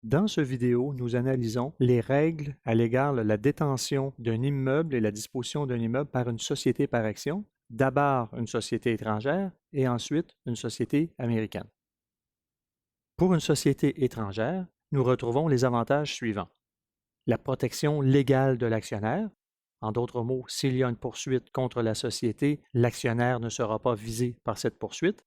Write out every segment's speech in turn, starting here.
Dans ce vidéo, nous analysons les règles à l'égard de la détention d'un immeuble et la disposition d'un immeuble par une société par action, d'abord une société étrangère et ensuite une société américaine. Pour une société étrangère, nous retrouvons les avantages suivants. La protection légale de l'actionnaire. En d'autres mots, s'il y a une poursuite contre la société, l'actionnaire ne sera pas visé par cette poursuite.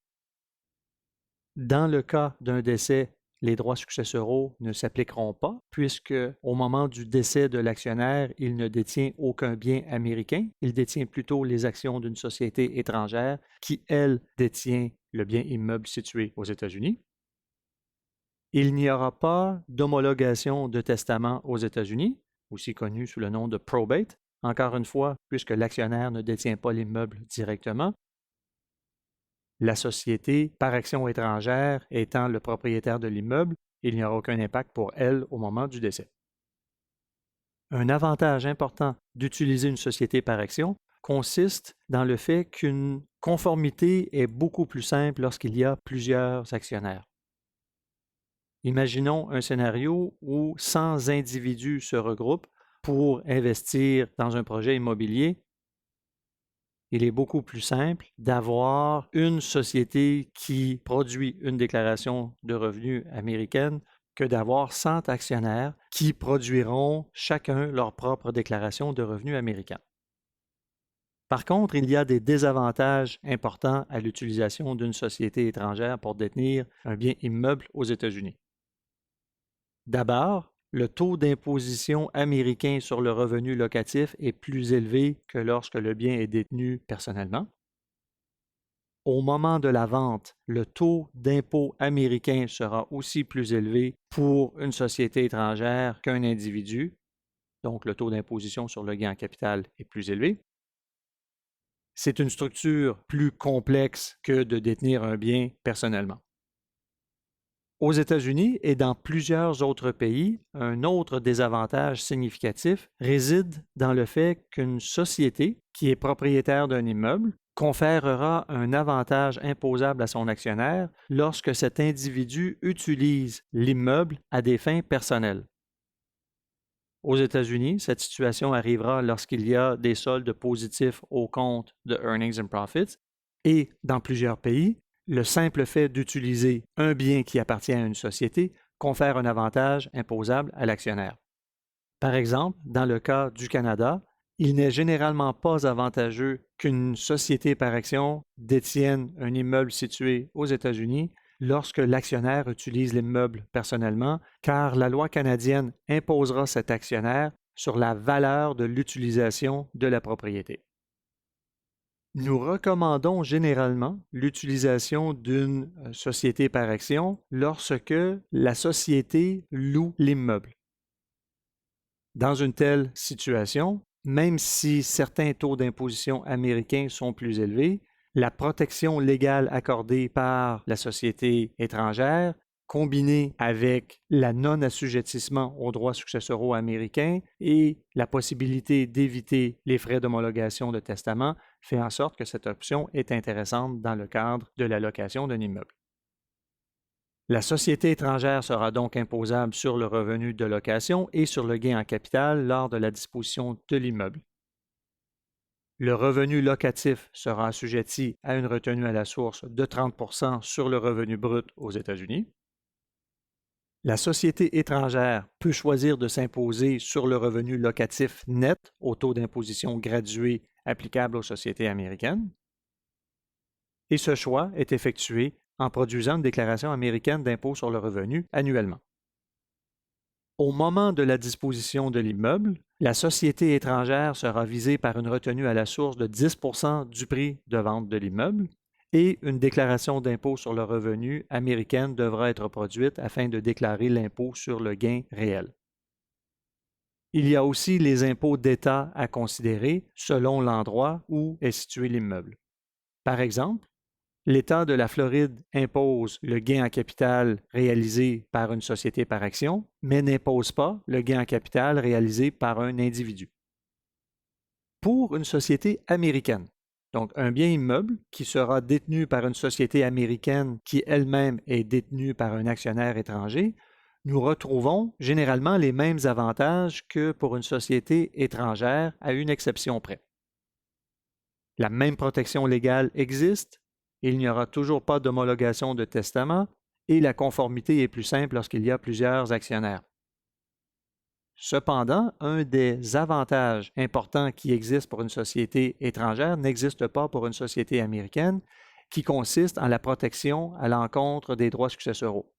Dans le cas d'un décès, les droits successoraux ne s'appliqueront pas puisque au moment du décès de l'actionnaire, il ne détient aucun bien américain, il détient plutôt les actions d'une société étrangère qui, elle, détient le bien immeuble situé aux États-Unis. Il n'y aura pas d'homologation de testament aux États-Unis, aussi connu sous le nom de probate, encore une fois, puisque l'actionnaire ne détient pas l'immeuble directement. La société, par action étrangère, étant le propriétaire de l'immeuble, il n'y aura aucun impact pour elle au moment du décès. Un avantage important d'utiliser une société par action consiste dans le fait qu'une conformité est beaucoup plus simple lorsqu'il y a plusieurs actionnaires. Imaginons un scénario où 100 individus se regroupent pour investir dans un projet immobilier. Il est beaucoup plus simple d'avoir une société qui produit une déclaration de revenus américaine que d'avoir 100 actionnaires qui produiront chacun leur propre déclaration de revenus américaine. Par contre, il y a des désavantages importants à l'utilisation d'une société étrangère pour détenir un bien immeuble aux États-Unis. D'abord, le taux d'imposition américain sur le revenu locatif est plus élevé que lorsque le bien est détenu personnellement. Au moment de la vente, le taux d'impôt américain sera aussi plus élevé pour une société étrangère qu'un individu, donc le taux d'imposition sur le gain en capital est plus élevé. C'est une structure plus complexe que de détenir un bien personnellement. Aux États-Unis et dans plusieurs autres pays, un autre désavantage significatif réside dans le fait qu'une société qui est propriétaire d'un immeuble conférera un avantage imposable à son actionnaire lorsque cet individu utilise l'immeuble à des fins personnelles. Aux États-Unis, cette situation arrivera lorsqu'il y a des soldes positifs au compte de Earnings and Profits et dans plusieurs pays, le simple fait d'utiliser un bien qui appartient à une société confère un avantage imposable à l'actionnaire. Par exemple, dans le cas du Canada, il n'est généralement pas avantageux qu'une société par action détienne un immeuble situé aux États-Unis lorsque l'actionnaire utilise l'immeuble personnellement, car la loi canadienne imposera cet actionnaire sur la valeur de l'utilisation de la propriété. Nous recommandons généralement l'utilisation d'une société par action lorsque la société loue l'immeuble. Dans une telle situation, même si certains taux d'imposition américains sont plus élevés, la protection légale accordée par la société étrangère, combinée avec la non-assujettissement aux droits successoraux américains et la possibilité d'éviter les frais d'homologation de testament, fait en sorte que cette option est intéressante dans le cadre de la location d'un immeuble. La société étrangère sera donc imposable sur le revenu de location et sur le gain en capital lors de la disposition de l'immeuble. Le revenu locatif sera assujetti à une retenue à la source de 30% sur le revenu brut aux États-Unis. La société étrangère peut choisir de s'imposer sur le revenu locatif net au taux d'imposition gradué applicable aux sociétés américaines. Et ce choix est effectué en produisant une déclaration américaine d'impôt sur le revenu annuellement. Au moment de la disposition de l'immeuble, la société étrangère sera visée par une retenue à la source de 10% du prix de vente de l'immeuble et une déclaration d'impôt sur le revenu américaine devra être produite afin de déclarer l'impôt sur le gain réel. Il y a aussi les impôts d'État à considérer selon l'endroit où est situé l'immeuble. Par exemple, l'État de la Floride impose le gain en capital réalisé par une société par action, mais n'impose pas le gain en capital réalisé par un individu. Pour une société américaine, donc un bien immeuble qui sera détenu par une société américaine qui elle-même est détenue par un actionnaire étranger, nous retrouvons généralement les mêmes avantages que pour une société étrangère, à une exception près. La même protection légale existe, il n'y aura toujours pas d'homologation de testament et la conformité est plus simple lorsqu'il y a plusieurs actionnaires. Cependant, un des avantages importants qui existent pour une société étrangère n'existe pas pour une société américaine, qui consiste en la protection à l'encontre des droits successoraux.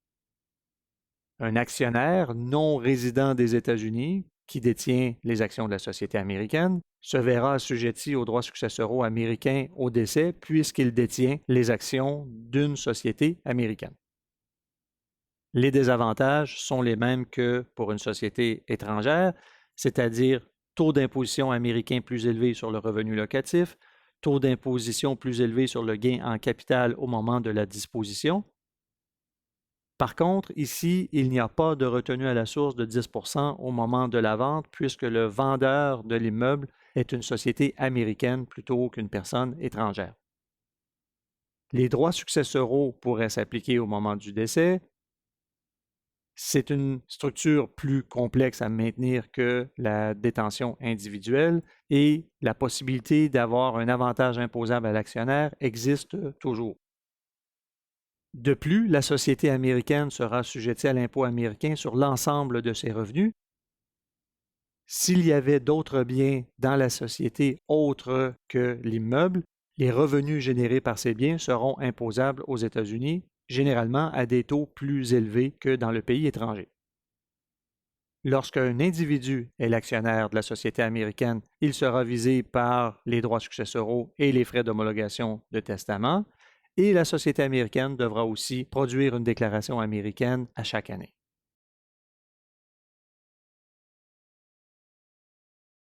Un actionnaire non résident des États-Unis qui détient les actions de la société américaine se verra assujetti aux droits successoraux américains au décès puisqu'il détient les actions d'une société américaine. Les désavantages sont les mêmes que pour une société étrangère, c'est-à-dire taux d'imposition américain plus élevé sur le revenu locatif, taux d'imposition plus élevé sur le gain en capital au moment de la disposition. Par contre, ici, il n'y a pas de retenue à la source de 10 au moment de la vente puisque le vendeur de l'immeuble est une société américaine plutôt qu'une personne étrangère. Les droits successoraux pourraient s'appliquer au moment du décès. C'est une structure plus complexe à maintenir que la détention individuelle et la possibilité d'avoir un avantage imposable à l'actionnaire existe toujours. De plus, la société américaine sera assujettie à l'impôt américain sur l'ensemble de ses revenus. S'il y avait d'autres biens dans la société autres que l'immeuble, les revenus générés par ces biens seront imposables aux États-Unis, généralement à des taux plus élevés que dans le pays étranger. Lorsqu'un individu est l'actionnaire de la société américaine, il sera visé par les droits successoraux et les frais d'homologation de testament, et la société américaine devra aussi produire une déclaration américaine à chaque année.